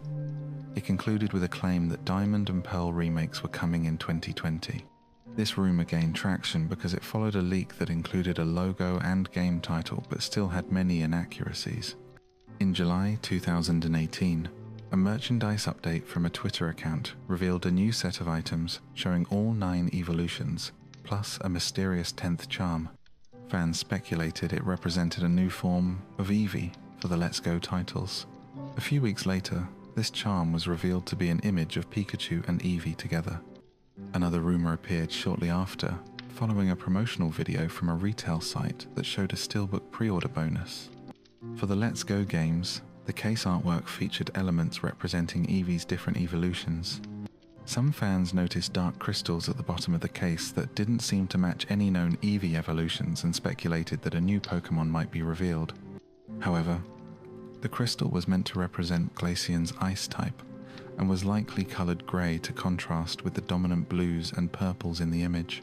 It concluded with a claim that Diamond and Pearl remakes were coming in 2020. This rumor gained traction because it followed a leak that included a logo and game title but still had many inaccuracies. In July 2018, a merchandise update from a Twitter account revealed a new set of items showing all 9 evolutions, plus a mysterious 10th charm. Fans speculated it represented a new form of Eevee for the Let's Go titles. A few weeks later, this charm was revealed to be an image of Pikachu and Eevee together. Another rumor appeared shortly after, following a promotional video from a retail site that showed a Steelbook pre-order bonus. For the Let's Go games, the case artwork featured elements representing Eevee's different evolutions. Some fans noticed dark crystals at the bottom of the case that didn't seem to match any known Eevee evolutions and speculated that a new Pokémon might be revealed. However, the crystal was meant to represent Glaceon's ice type, and was likely coloured grey to contrast with the dominant blues and purples in the image.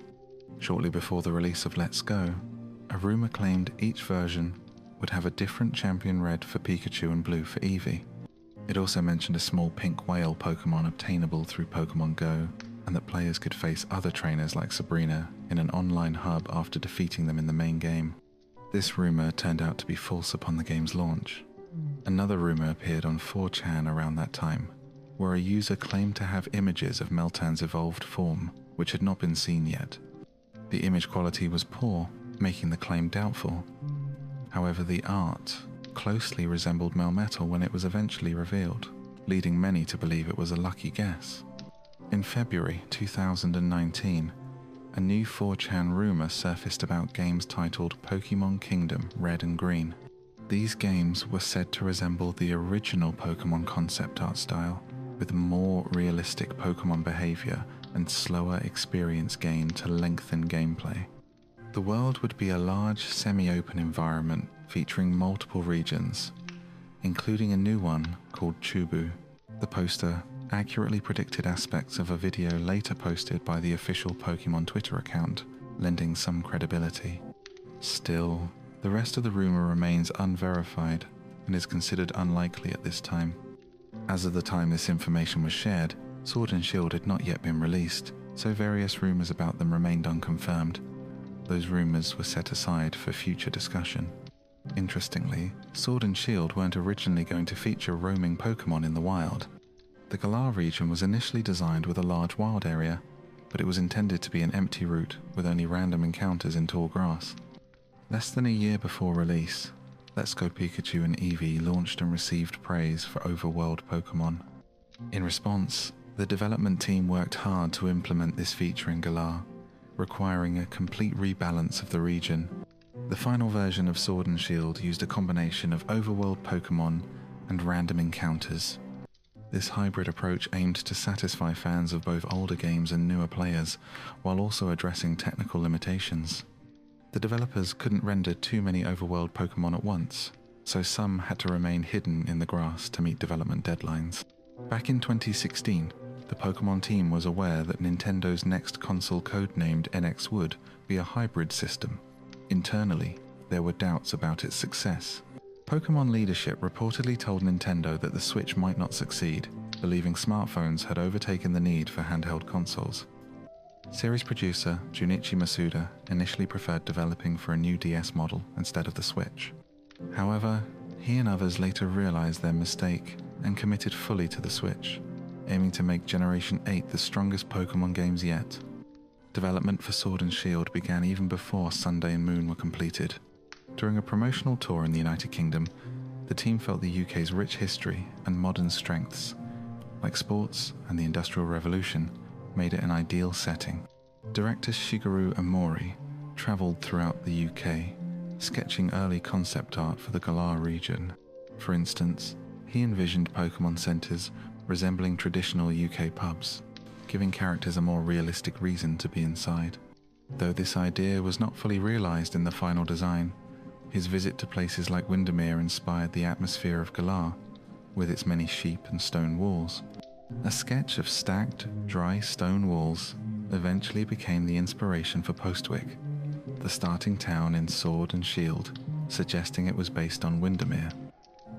Shortly before the release of Let's Go, a rumour claimed each version would have a different champion red for Pikachu and blue for Eevee. It also mentioned a small pink whale Pokémon obtainable through Pokémon Go, and that players could face other trainers like Sabrina in an online hub after defeating them in the main game. This rumour turned out to be false upon the game's launch. Another rumour appeared on 4chan around that time, where a user claimed to have images of Meltan's evolved form, which had not been seen yet. The image quality was poor, making the claim doubtful. However, the art closely resembled Melmetal when it was eventually revealed, leading many to believe it was a lucky guess. In February 2019, a new 4chan rumor surfaced about games titled Pokémon Kingdom Red and Green. These games were said to resemble the original Pokémon concept art style, with more realistic Pokémon behavior and slower experience gain to lengthen gameplay. The world would be a large, semi-open environment featuring multiple regions, including a new one called Chubu. The poster accurately predicted aspects of a video later posted by the official Pokémon Twitter account, lending some credibility. Still, the rest of the rumor remains unverified and is considered unlikely at this time. As of the time this information was shared, Sword and Shield had not yet been released, so various rumors about them remained unconfirmed. Those rumors were set aside for future discussion. Interestingly, Sword and Shield weren't originally going to feature roaming Pokémon in the wild. The Galar region was initially designed with a large wild area, but it was intended to be an empty route with only random encounters in tall grass. Less than a year before release, Let's Go Pikachu and Eevee launched and received praise for overworld Pokémon. In response, the development team worked hard to implement this feature in Galar, requiring a complete rebalance of the region. The final version of Sword and Shield used a combination of overworld Pokémon and random encounters. This hybrid approach aimed to satisfy fans of both older games and newer players, while also addressing technical limitations. The developers couldn't render too many overworld Pokémon at once, so some had to remain hidden in the grass to meet development deadlines. Back in 2016, the Pokémon team was aware that Nintendo's next console codenamed NX would be a hybrid system. Internally, there were doubts about its success. Pokémon leadership reportedly told Nintendo that the Switch might not succeed, believing smartphones had overtaken the need for handheld consoles. Series producer Junichi Masuda initially preferred developing for a new DS model instead of the Switch. However, he and others later realized their mistake and committed fully to the Switch, aiming to make Generation 8 the strongest Pokémon games yet. Development for Sword and Shield began even before Sunday and Moon were completed. During a promotional tour in the United Kingdom, the team felt the UK's rich history and modern strengths, like sports and the Industrial Revolution, made it an ideal setting. Director Shigeru Amori travelled throughout the UK, sketching early concept art for the Galar region. For instance, he envisioned Pokémon centres resembling traditional UK pubs, giving characters a more realistic reason to be inside. Though this idea was not fully realised in the final design, his visit to places like Windermere inspired the atmosphere of Galar, with its many sheep and stone walls. A sketch of stacked, dry stone walls eventually became the inspiration for Postwick, the starting town in Sword and Shield, suggesting it was based on Windermere.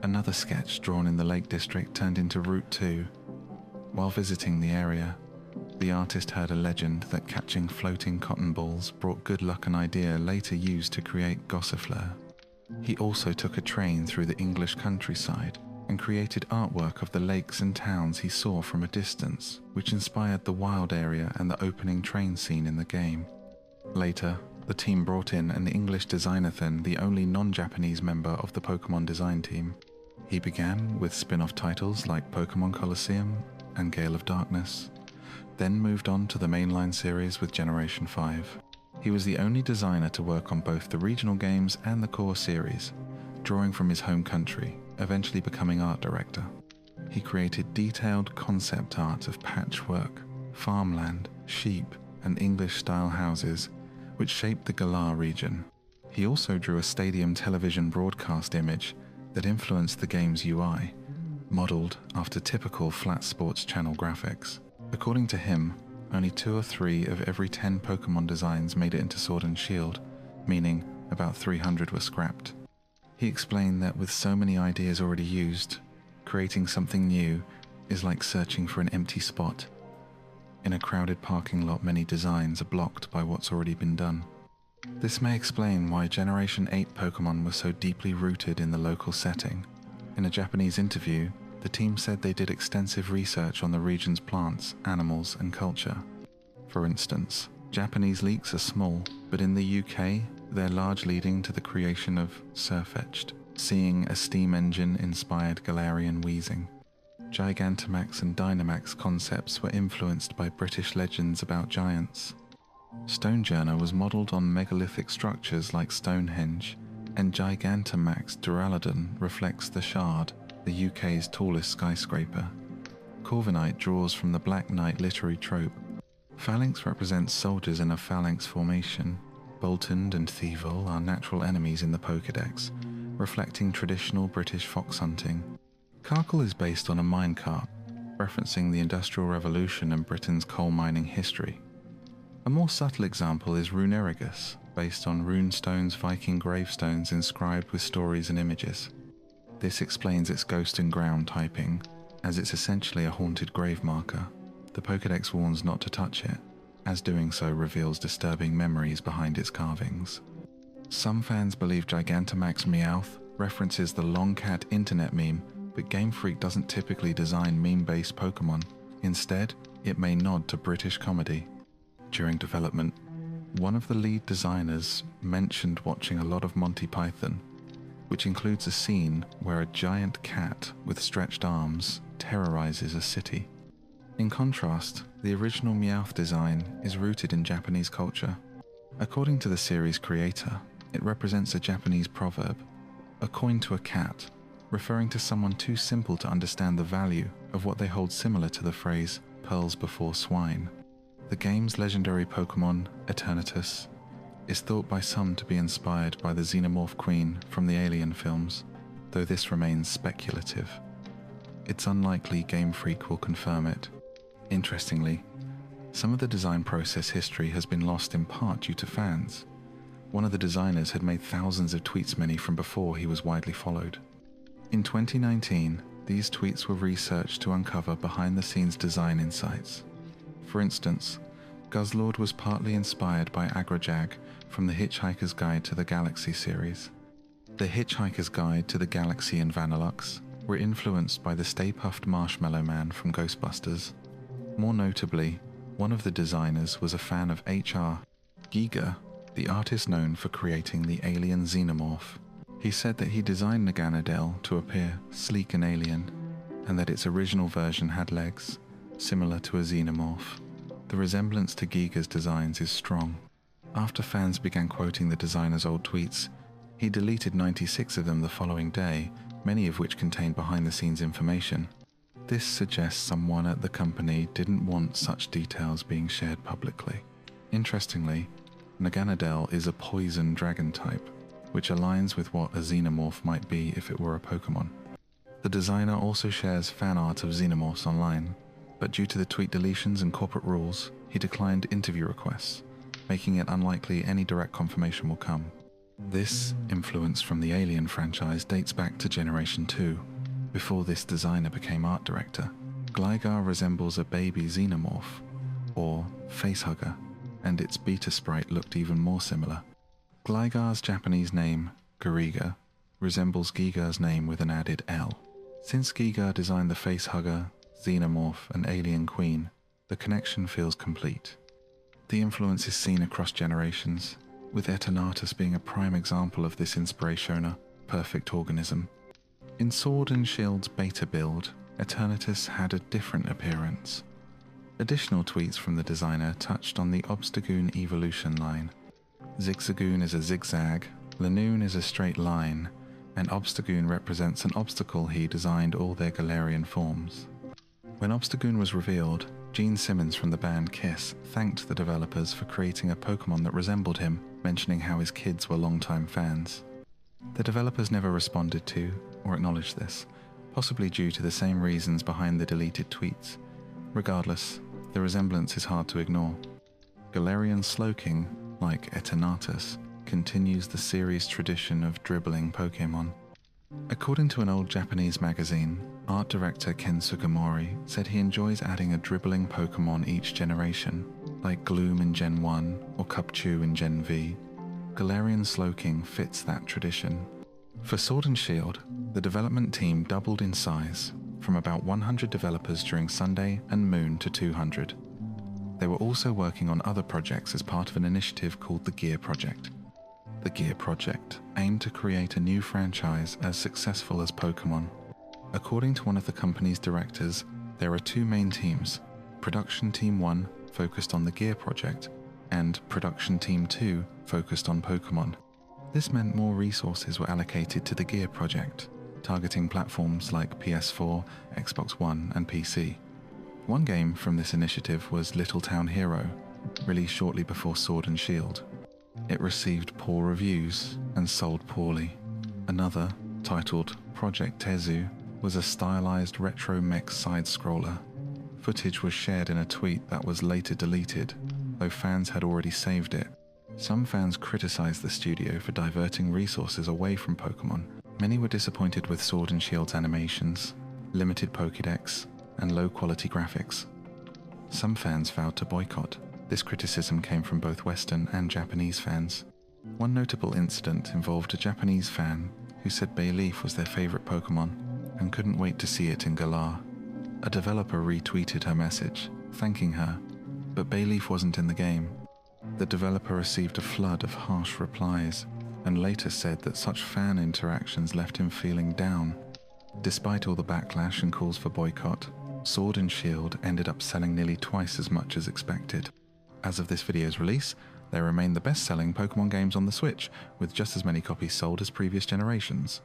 Another sketch drawn in the Lake District turned into Route 2. While visiting the area, the artist heard a legend that catching floating cotton balls brought good luck, an idea later used to create Gossifleur. He also took a train through the English countryside and created artwork of the lakes and towns he saw from a distance, which inspired the wild area and the opening train scene in the game. Later, the team brought in an English designer, the only non-Japanese member of the Pokémon design team. He began with spin-off titles like Pokémon Colosseum and Gale of Darkness, then moved on to the mainline series with Generation 5. He was the only designer to work on both the regional games and the core series, drawing from his home country, eventually becoming art director. He created detailed concept art of patchwork, farmland, sheep, and English-style houses, which shaped the Galar region. He also drew a stadium television broadcast image that influenced the game's UI, modelled after typical flat sports channel graphics. According to him, only 2 or 3 of every 10 Pokémon designs made it into Sword and Shield, meaning about 300 were scrapped. He explained that with so many ideas already used, creating something new is like searching for an empty spot. In a crowded parking lot, many designs are blocked by what's already been done. This may explain why Generation 8 Pokémon were so deeply rooted in the local setting. In a Japanese interview, the team said they did extensive research on the region's plants, animals, and culture. For instance, Japanese leeks are small, but in the UK, they're large, leading to the creation of Surfetched, seeing a steam engine-inspired Galarian wheezing. Gigantamax and Dynamax concepts were influenced by British legends about giants. Stonejourner was modelled on megalithic structures like Stonehenge, and Gigantamax Duraludon reflects the Shard, the UK's tallest skyscraper. Corviknight draws from the Black Knight literary trope. Phalanx represents soldiers in a phalanx formation. Boltund and Thievul are natural enemies in the Pokédex, reflecting traditional British fox hunting. Carkle is based on a minecart, referencing the Industrial Revolution and Britain's coal mining history. A more subtle example is Runerigus, based on Runestone's Viking gravestones inscribed with stories and images. This explains its ghost and ground typing, as it's essentially a haunted grave marker. The Pokédex warns not to touch it, as doing so reveals disturbing memories behind its carvings. Some fans believe Gigantamax Meowth references the Longcat internet meme, but Game Freak doesn't typically design meme-based Pokémon. Instead, it may nod to British comedy. During development, one of the lead designers mentioned watching a lot of Monty Python, which includes a scene where a giant cat with stretched arms terrorizes a city. In contrast, the original Meowth design is rooted in Japanese culture. According to the series creator, it represents a Japanese proverb, a coin to a cat, referring to someone too simple to understand the value of what they hold, similar to the phrase, pearls before swine. The game's legendary Pokémon, Eternatus, is thought by some to be inspired by the Xenomorph Queen from the Alien films, though this remains speculative. It's unlikely Game Freak will confirm it. Interestingly, some of the design process history has been lost in part due to fans. One of the designers had made thousands of tweets many from before he was widely followed. In 2019, these tweets were researched to uncover behind-the-scenes design insights. For instance, Guzzlord was partly inspired by Agrajag from the Hitchhiker's Guide to the Galaxy series. The Hitchhiker's Guide to the Galaxy and Vanillux were influenced by the Stay Puft Marshmallow Man from Ghostbusters. More notably, one of the designers was a fan of H.R. Giger, the artist known for creating the alien Xenomorph. He said that he designed Naganadel to appear sleek and alien, and that its original version had legs, similar to a Xenomorph. The resemblance to Giger's designs is strong. After fans began quoting the designer's old tweets, he deleted 96 of them the following day, many of which contained behind-the-scenes information. This suggests someone at the company didn't want such details being shared publicly. Interestingly, Naganadel is a poison dragon type, which aligns with what a Xenomorph might be if it were a Pokémon. The designer also shares fan art of Xenomorphs online, but due to the tweet deletions and corporate rules, he declined interview requests, making it unlikely any direct confirmation will come. This influence from the Alien franchise dates back to Generation 2, before this designer became art director. Gligar resembles a baby Xenomorph, or facehugger, and its beta sprite looked even more similar. Gligar's Japanese name, Gariga, resembles Giger's name with an added L. Since Giger designed the facehugger, Xenomorph, and Alien Queen, the connection feels complete. The influence is seen across generations, with Eternatus being a prime example of this inspirational, perfect organism. In Sword and Shield's beta build, Eternatus had a different appearance. Additional tweets from the designer touched on the Obstagoon evolution line. Zigzagoon is a zigzag, Lanoon is a straight line, and Obstagoon represents an obstacle he designed all their Galarian forms. When Obstagoon was revealed, Gene Simmons from the band Kiss thanked the developers for creating a Pokémon that resembled him, mentioning how his kids were longtime fans. The developers never responded to or acknowledged this, possibly due to the same reasons behind the deleted tweets. Regardless, the resemblance is hard to ignore. Galarian Slowking, like Eternatus, continues the series' tradition of dribbling Pokémon. According to an old Japanese magazine, art director Ken Sugimori said he enjoys adding a dribbling Pokémon each generation, like Gloom in Gen 1 or Cubchoo in Gen V. Galarian Slowking fits that tradition. For Sword and Shield, the development team doubled in size, from about 100 developers during Sunday and Moon to 200. They were also working on other projects as part of an initiative called the Gear Project. The Gear Project aimed to create a new franchise as successful as Pokémon. According to one of the company's directors, there are two main teams: Production Team 1, focused on the Gear Project, and Production Team 2 focused on Pokémon. This meant more resources were allocated to the Gear project, targeting platforms like PS4, Xbox One, and PC. One game from this initiative was Little Town Hero, released shortly before Sword and Shield. It received poor reviews and sold poorly. Another, titled Project Tezu, was a stylized retro mech side-scroller. Footage was shared in a tweet that was later deleted, though fans had already saved it. Some fans criticized the studio for diverting resources away from Pokémon. Many were disappointed with Sword and Shield's animations, limited Pokédex, and low-quality graphics. Some fans vowed to boycott. This criticism came from both Western and Japanese fans. One notable incident involved a Japanese fan who said Bayleaf was their favorite Pokémon and couldn't wait to see it in Galar. A developer retweeted her message, thanking her, but Bayleaf wasn't in the game. The developer received a flood of harsh replies and later said that such fan interactions left him feeling down. Despite all the backlash and calls for boycott, Sword and Shield ended up selling nearly twice as much as expected. As of this video's release, they remain the best-selling Pokémon games on the Switch, with just as many copies sold as previous generations.